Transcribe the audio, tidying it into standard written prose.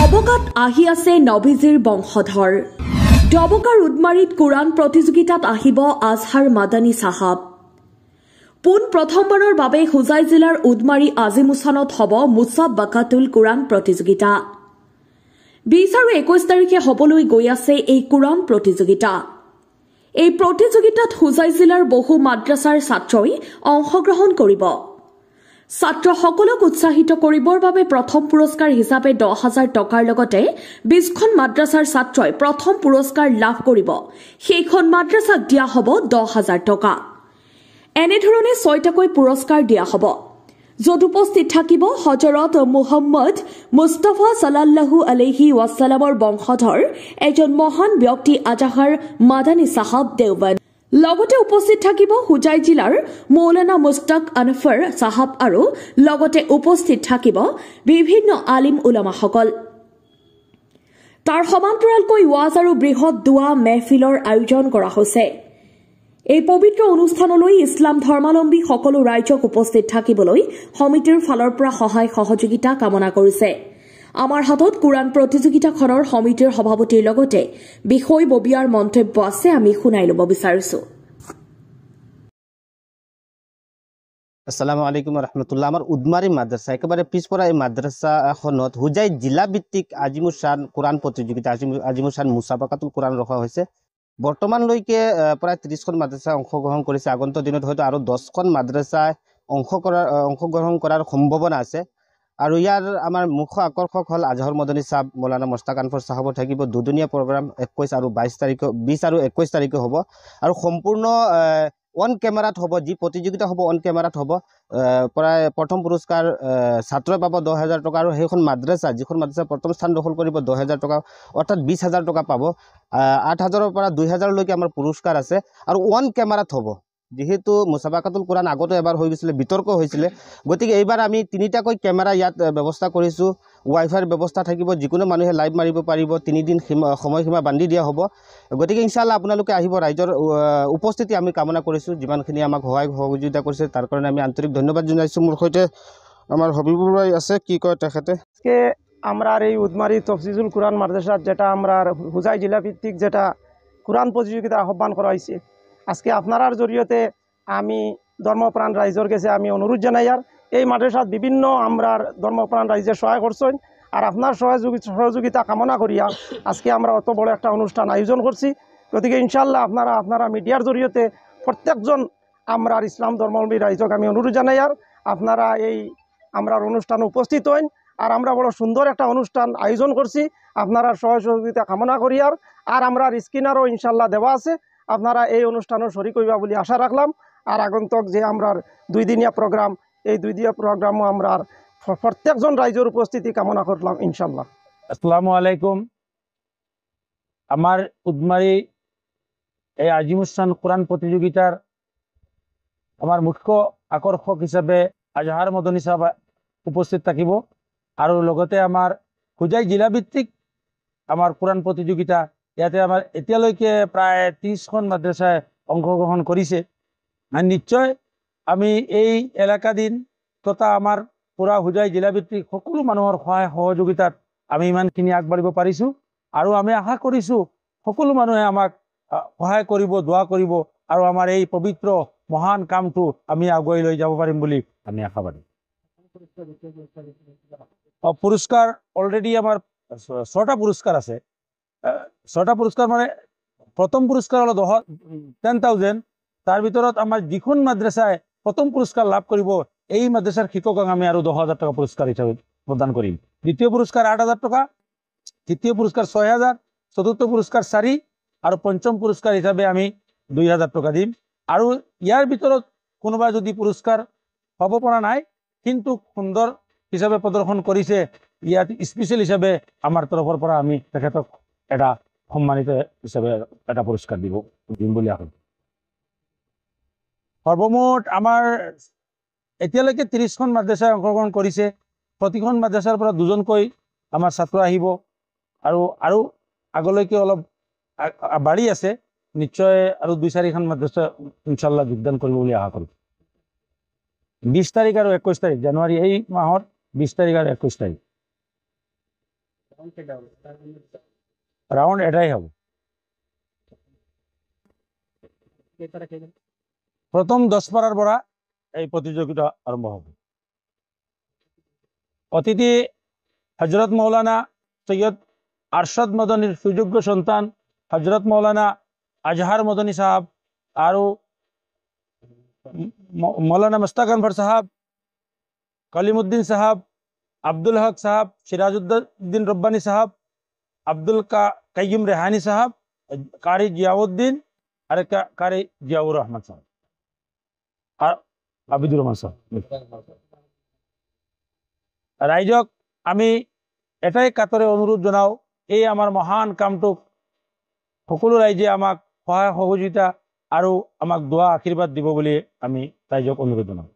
ডবকাত আহি আছে নবীজিৰ বংশধৰ। ডবকাৰ উদমাৰীত কোৰাণ প্ৰতিযোগিতাত আহিব আজহাৰ মাদানী চাহাব। পোন প্ৰথমবাৰৰ বাবে হোজাই জিলাৰ উদমাৰী আজিমুছানত হ'ব মুছাবাকাতুল কোৰাণ প্ৰতিযোগিতা। 20 আৰু 21 তাৰিখে হ'বলৈ গৈ আছে এই কোৰাণ প্ৰতিযোগিতা। এই প্ৰতিযোগিতাত হোজাই জিলাৰ বহু মাদ্ৰাছাৰ ছাত্ৰই অংশগ্ৰহণ কৰিব। ছাত্ৰসকলক উৎসাহিত কৰিবৰ বাবে প্ৰথম পুৰস্কাৰ হিচাপে 10,000 টকাৰ লগতে 20খন মাদ্ৰাছাৰ ছাত্ৰই প্ৰথম পুৰস্কাৰ লাভ কৰিব। সেইখন মাদ্ৰাছাক দিয়া হ'ব 10,000 টকা। এনেধৰণে 6টাকৈ পুৰস্কাৰ দিয়া হ'ব, য'ত উপস্থিত থাকিব হজৰত মুহাম্মদ মুস্তাফা সাল্লাল্লাহু আলাইহি ৱাছাল্লামৰ বংশধৰ এজন মহান ব্যক্তি আজহাৰ মাদানী চাহাব দেওবন্দ। লগতে উপস্থিত থাকিব হোজাই জিলাৰ মৌলানা মুস্তাক আনফৰ চাহাব আৰু লগতে উপস্থিত থাকিব বিভিন্ন আলিম উলামাসকল। তাৰ সমান্তৰালকৈ ৱাজ আৰু বৃহৎ দোৱা মেহফিলৰ আয়োজন কৰা হৈছে। এই পবিত্ৰ অনুষ্ঠানলৈ ইছলাম ধৰ্মাৱলম্বী সকলো ৰাইজক উপস্থিত থাকিবলৈ সমিতিৰ ফালৰ পৰা সহায় সহযোগিতা কামনা কৰিছে। আমাৰ হাতত কোৰাণ প্ৰতিযোগিতাখনৰ সমিতিৰ সভাপতিৰ লগতে বিষয়ববীয়াৰ মন্তব্য আছে, আমি শুনাই ল'ব বিচাৰিছো। আসসালামু আলাইকুম রহমতুল্লাহ। আমার উদমারি মাদ্রাসা একেবারে পিছপরা এই মাদ্রাসাখনত হোজাই জিলা ভিত্তিক আজিমুসান কোরআন প্রতিযোগিতা আজিমুসান মুসাবাকাতুল কোরআন রখা হয়েছে। বর্তমানলৈকে প্রায় 30খন মাদ্রাসা অংশগ্রহণ করেছে। আগন্তুক দিনত হয়তো আরো 10খন মাদ্রাসায় অংশগ্রহণ করার সম্ভাবনা আছে। আর ইয়ার আমার মুখ্য আকর্ষক হল আজহর মদনী সাহেব মৌলানা মুস্তাক আনফর সাহেবর থাকিব। দুদিনীয়া প্রোগ্রাম 21 আৰু 22 তাৰিখে 20 আৰু 21 তারিখে হব। আর সম্পূর্ণ অন ক্যামেরাত হব, যি প্রতিযোগিতা হব অন ক্যামেরাত হব। প্রায় প্রথম পুরস্কার ছাত্রই পাব 10,000 টকা আৰু সেইখন মাদ্ৰাসা যিখন মাদ্ৰাসা প্ৰথম স্থান দখল কৰিব 10,000 টকা, অৰ্থাৎ 20,000 টকা পাব। 8,000-ৰ পৰা 2,000লৈকে আমাৰ পুৰস্কাৰ আছে আৰু অন ক্যামেৰাত হব। যেহেতু মুসাবাকাতুল কোৰআন আগতে এবাৰ হৈ গৈছিলে, বিতৰ্ক হৈছিলে, গতিকে এইবাৰ আমি 3টাকৈ ক্যামেৰা ইয়াত ব্যৱস্থা কৰিছোঁ। ৱাইফাইৰ ব্যৱস্থা থাকিব, যিকোনো মানুহে লাইভ মাৰিব পাৰিব। 3 দিন সময়সীমা বান্ধি দিয়া হ'ব। গতিকে ইনশাআল্লাহ আপোনালোকে আহিব। ৰাইজৰ উপস্থিতি আমি কামনা কৰিছোঁ। যিমানখিনি আমাক সহায় সহযোগিতা কৰিছে তাৰ কাৰণে আমি আন্তৰিক ধন্যবাদ জনাইছোঁ। মোৰ সৈতে আমার হবিবুর ভাই আছে, কি কয় তেখেতে। আজকে আমরা এই উদমারি তফসিজুল কোরআন মাদ্রাসার যেটা আমরা হোজাই জেলা ভিত্তিক যেটা কোরআন প্রতিযোগিতা আহ্বান করা হয়েছে, আজকে আপনার জড়িয়ে আমি ধর্মপ্রাণ রাইজর কাছে আমি অনুরোধ জানাই। আর এই মাদ্রাসাত বিভিন্ন আমরা ধর্মপ্রাণ রাইজে সহায় করছেন, আর আপনার সহযোগিতা কামনা করিয়া আজকে আমরা অত বড় একটা অনুষ্ঠান আয়োজন করছি। গতিকে ইনশাল্লাহ আপনারা মিডিয়ার জড়িয়ে প্রত্যেকজন আমরা ইসলাম ধর্মাবলম্বী রাইজক আমি অনুরোধ জানাই। আর আপনারা এই আমরা অনুষ্ঠানে উপস্থিত হন। আর আমরা বড় সুন্দর একটা অনুষ্ঠান আয়োজন করছি, আপনারা সহযোগিতা কামনা করি। আর আমরা স্ক্রিনারও ইনশাল্লাহ দেওয়া আছে, আপনারা এই অনুষ্ঠানও শরিক হইবা বলে আশা রাখলাম। আর আগন্তক যে আমরা 2 দিনীয়া প্রোগ্রাম, এই 2 দিনীয়া প্রোগ্রামও আমরা প্রত্যেকজন রাইজের উপস্থিতি কামনা করলাম ইনশাল্লাহ। আসসালামু আলাইকুম। আমার উদমারি এই আজিমুসান কোরআন প্রতিযোগিতার আমার মুখ্য আকর্ষক হিসাবে আজহার মদনী সাহেব উপস্থিত থাকিব। আর লগতে আমার হোজাই জিলা ভিত্তিক আমার কোরআন প্রতিযোগিতা, ইয়াতে আমার এতিয়ালৈকে প্রায় 30খন মাদ্রাসায় অংশগ্রহণ করেছে। নিশ্চয় আমি এই এলাকাদিন তথা আমার পুরা হোজাই জিলা ভিত্তিক সকলো মানুহৰ সহায় সহযোগিতাত আমি ইমানখিনি আগবাঢ়িব পাৰিছোঁ। আৰু আমি আশা কৰিছোঁ সকলো মানুহে আমাক সহায় কৰিব, দোয়া কৰিব, আৰু আমাৰ এই পবিত্ৰ মহান কামটো আমি আগুৱাই লৈ যাব পাৰিম বুলি আমি আশাবাদী। পুরস্কার অলরেডি আমার 6টা পুরস্কার আছে। 6টা পুরস্কার মানে প্রথম পুরস্কার হলো 10,000। তার ভিতৰত আমাৰ যিখন মাদ্ৰাসায় প্ৰথম পুৰস্কাৰ লাভ কৰব এই মাদ্ৰাসাৰ শিক্ষকক আমি আৰু 10,000 টাকা পুরস্কার হিসাবে প্রদান করিম। দ্বিতীয় পুরস্কার 8,000 টাকা, তৃতীয় পুরস্কার 6,000, চতুর্থ পুরস্কার 4 আর পঞ্চম পুরস্কার হিসাবে আমি 2,000 টাকা দিম। আর ইয়ার ভিতৰত কোনোবা যদি পুৰস্কাৰ পাব পৰা নাই কিন্তু সুন্দৰ হিসাবে প্ৰদৰ্শন কৰেছে, ইয়াত স্পেশাল হিসাবে আমাৰ তৰফৰ পৰা আমি তেখেতক এটা সম্মানিত হিসাবে এটা পুরস্কার দিম বুলি আশা। সর্বমোট আমার এতিয়ালৈকে 30খন মাদ্রাসায় অংশগ্রহণ করেছে। প্ৰতিখন মাদ্ৰাসাৰ পৰা 2জনকৈ আমাৰ ছাত্ৰ আহিব আৰু আগলৈকে অলপ বাঢ়ি আছে। নিশ্চয় আৰু 2-4খন মাদ্ৰাসা ইনশাল্লাহ যোগদান কৰিব বুলি আশা কৰোঁ। 20 তাৰিখ আৰু 21 তাৰিখ জানুৱাৰী, এই মাহৰ 20 তাৰিখ আৰু 21 তাৰিখ। রাউন্ড এটাই হবে। প্রথম 10 পারার পরা এই প্রতিযোগিতা আরম্ভ হবে। অতিথি হজরত মৌলানা সৈয়দ আরশাদ মদনীর সুযোগ্য সন্তান হজরত মৌলানা আজহার মদনী সাহাব আৰু মৌলানা মুস্তাক আনভার সাহাব, কলিমুদ্দিন সাহাব, আব্দুল হক সাহাব, সিরাজউদ্দিন রব্বানী সাহাব, আব্দুল কাইয়ুম রেহানি সাহাব, কারি জিয়াউদ্দিন আর কারি জিয়াউর রহমান সাহাব আর আবিদুর রহমান সাহাব। ৰাইজক আমি এটাই কাতৰে অনুৰোধ জনাওঁ, এই আমাৰ মহান কামটোক সকলো ৰাইজে আমাক সহায় সহযোগিতা আৰু আমাক দোৱা আশীৰ্বাদ দিব বুলি আমি ৰাইজক অনুৰোধ জনাওঁ।